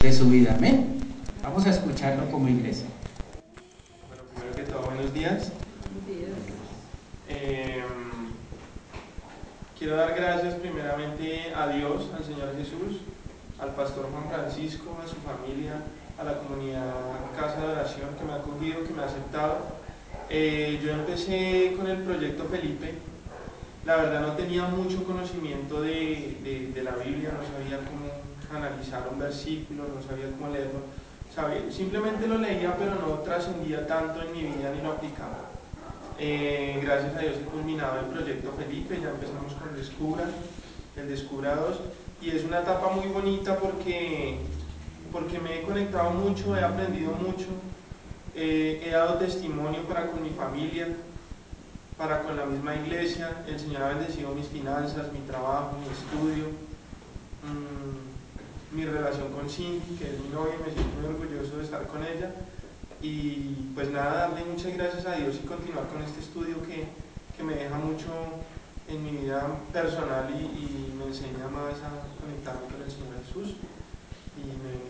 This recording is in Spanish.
de su vida. Amén. Vamos a escucharlo como iglesia. Bueno, primero que todo, buenos días. Quiero dar gracias primeramente a Dios, al Señor Jesús, al pastor Juan Francisco, a su familia, a la comunidad Casa de Oración que me ha acogido, que me ha aceptado. Yo empecé con el proyecto Felipe. La verdad no tenía mucho conocimiento de la Biblia, no sabía cómo analizar un versículo, no sabía cómo leerlo. Simplemente lo leía, pero no trascendía tanto en mi vida ni lo aplicaba. Gracias a Dios he culminado el proyecto Felipe, ya empezamos con el Descubra 2, y es una etapa muy bonita porque me he conectado mucho, he aprendido mucho, he dado testimonio para con mi familia, para con la misma iglesia. El Señor ha bendecido mis finanzas, mi trabajo, mi estudio, mi relación con Cindy, que es mi novia, me siento muy orgulloso de estar con ella. Y pues nada, darle muchas gracias a Dios y continuar con este estudio que me deja mucho en mi vida personal y me enseña más a conectarme con el Señor Jesús y me